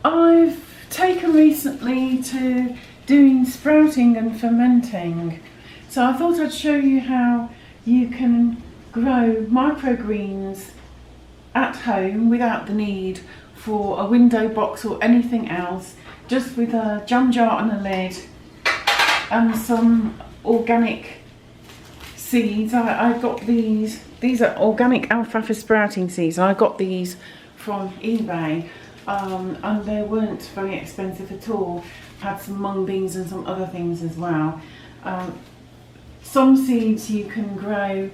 I've taken recently to doing sprouting and fermenting. So I thought I'd show you how you can grow microgreens at home without the need for a window box or anything else, just with a jam jar and a lid and some organic seeds. I got these are organic alfalfa sprouting seeds. I got these from eBay and they weren't very expensive at all. Had some mung beans and some other things as well. Some seeds you can grow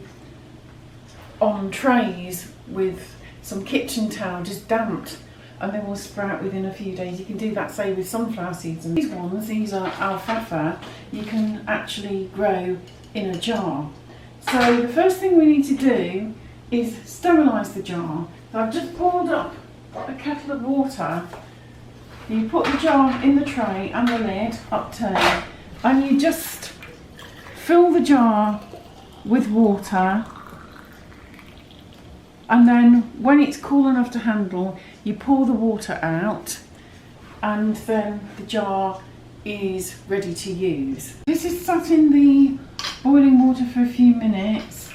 on trays with some kitchen towel just damped, and they will sprout within a few days. You can do that, say, with sunflower seeds. And these are alfalfa, you can actually grow in a jar. So the first thing we need to do is sterilise the jar. So I've just poured up a kettle of water. You put the jar in the tray and the lid upturned, and you just fill the jar with water, and then when it's cool enough to handle, you pour the water out, and then the jar is ready to use. This is sat in the boiling water for a few minutes.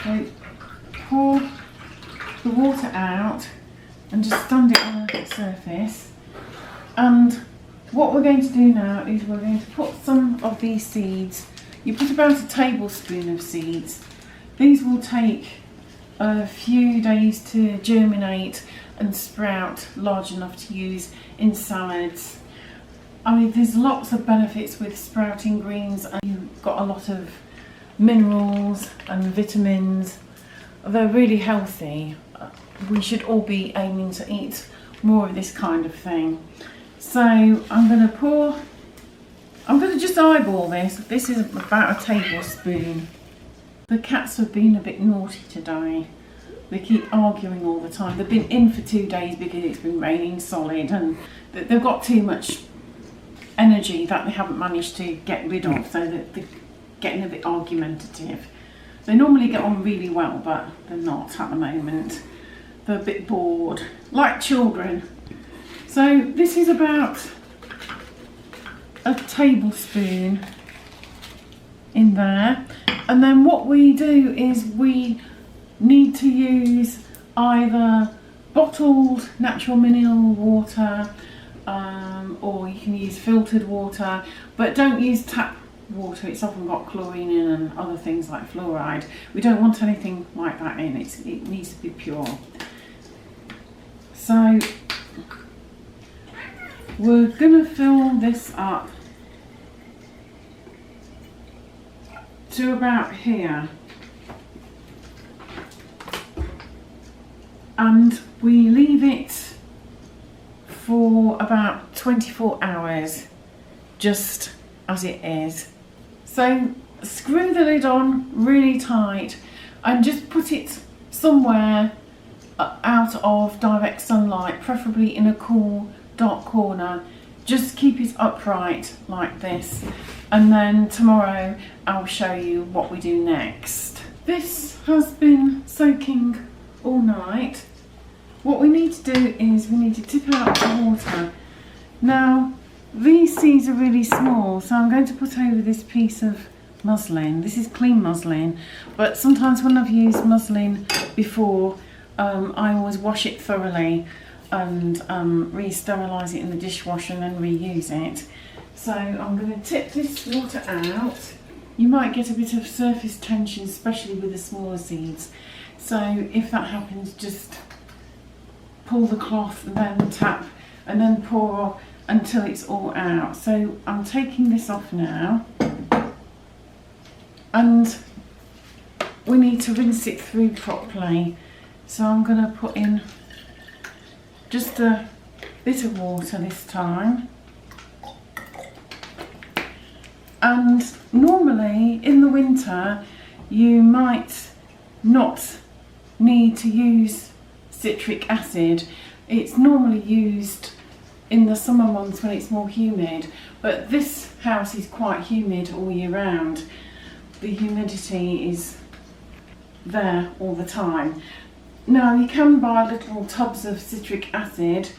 So pour the water out and just stand it on a surface. And what we're going to do now is we're going to put some of these seeds. You put about a tablespoon of seeds. These will take a few days to germinate and sprout large enough to use in salads. I mean, there's lots of benefits with sprouting greens, and you've got a lot of minerals and vitamins. They're really healthy. We should all be aiming to eat more of this kind of thing. So I'm going to just eyeball this. This is about a tablespoon. The cats have been a bit naughty today. They keep arguing all the time. They've been in for 2 days because it's been raining solid, and they've got too much energy that they haven't managed to get rid of, so that they're getting a bit argumentative. They normally get on really well, but they're not at the moment. They're a bit bored, like children. So this is about a tablespoon in there, and then what we do is we need to use either bottled natural mineral water, or you can use filtered water, but don't use tap water. It's often got chlorine in and other things like fluoride. We don't want anything like that in. It needs to be pure. So we're going to fill this up to about here, and we leave it for about 24 hours, just as it is. So screw the lid on really tight and just put it somewhere out of direct sunlight, preferably in a cool, dark corner. Just keep it upright like this, and then tomorrow I'll show you what we do next. This has been soaking all night. What we need to do is we need to tip out the water. Now these seeds are really small, so I'm going to put over this piece of muslin. This is clean muslin, but sometimes when I've used muslin before, I always wash it thoroughly and re-sterilise it in the dishwasher and then reuse it. So I'm going to tip this water out. You might get a bit of surface tension, especially with the smaller seeds. So if that happens, just pull the cloth and then tap and then pour until it's all out. So I'm taking this off now, and we need to rinse it through properly. So I'm going to put in just a bit of water this time. And normally in the winter you might not need to use citric acid. It's normally used in the summer months when it's more humid, but this house is quite humid all year round. The humidity is there all the time. Now you can buy little tubs of citric acid,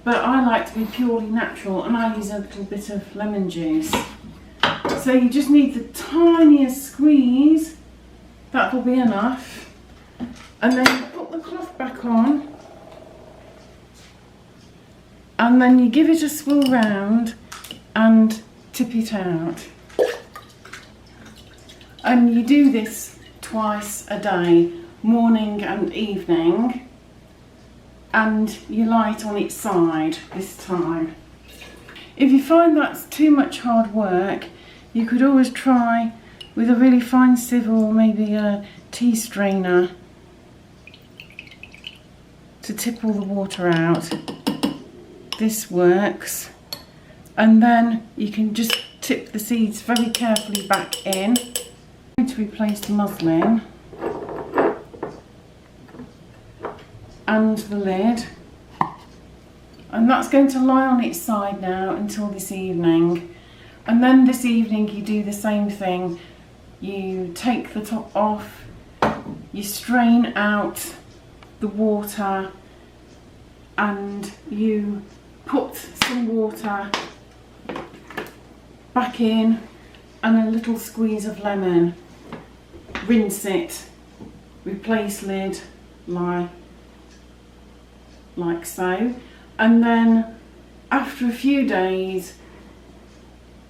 but I like to be purely natural, and I use a little bit of lemon juice. So you just need the tiniest squeeze, that'll be enough. And then you put the cloth back on, and then you give it a swirl round and tip it out. And you do this twice a day, morning and evening, and you lie it on its side this time. If you find that's too much hard work, you could always try with a really fine sieve or maybe a tea strainer to tip all the water out. This works. And then you can just tip the seeds very carefully back in. I'm going to replace the muslin and the lid, and that's going to lie on its side now until this evening. And then this evening you do the same thing. You take the top off, you strain out the water, and you put some water back in and a little squeeze of lemon. Rinse it, replace lid like so, and then after a few days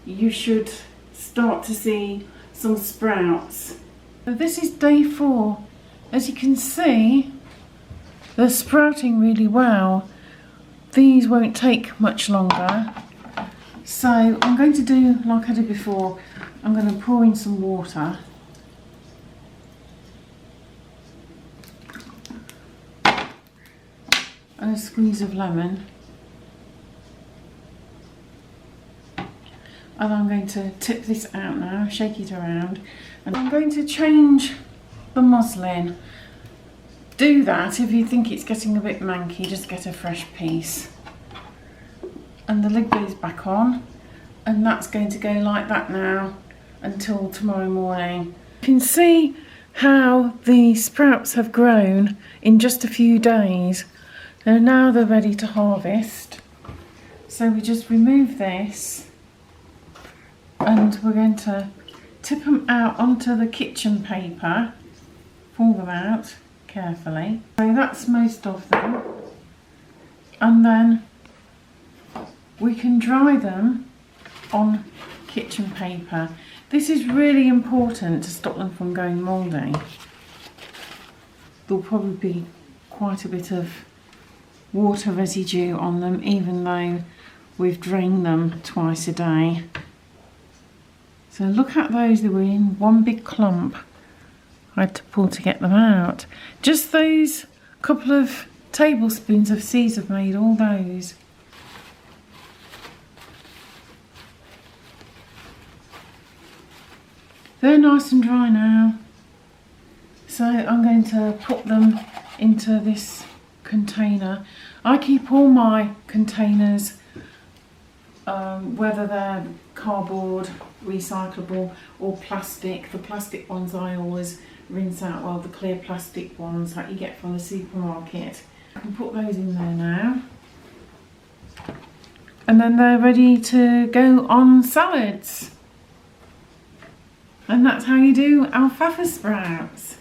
you should start to see some sprouts. So this is day 4. As you can see, they're sprouting really well. These won't take much longer. So I'm going to do like I did before. I'm going to pour in some water. And a squeeze of lemon. And I'm going to tip this out now, shake it around. And I'm going to change the muslin. Do that if you think it's getting a bit manky, just get a fresh piece. And the lid goes back on, and that's going to go like that now until tomorrow morning. You can see how the sprouts have grown in just a few days. And now they're ready to harvest. So we just remove this, and we're going to tip them out onto the kitchen paper, pull them out carefully. So that's most of them. And then we can dry them on kitchen paper. This is really important to stop them from going mouldy. There'll probably be quite a bit of water residue on them, even though we've drained them twice a day. So look at those, they were in one big clump. I had to pull to get them out. Just those couple of tablespoons of seeds have made all those. They're nice and dry now. So I'm going to put them into this container. I keep all my containers, whether they're cardboard, recyclable or plastic. The plastic ones I always rinse out, well, the clear plastic ones that you get from the supermarket. I can put those in there now. And then they're ready to go on salads. And that's how you do alfalfa sprouts.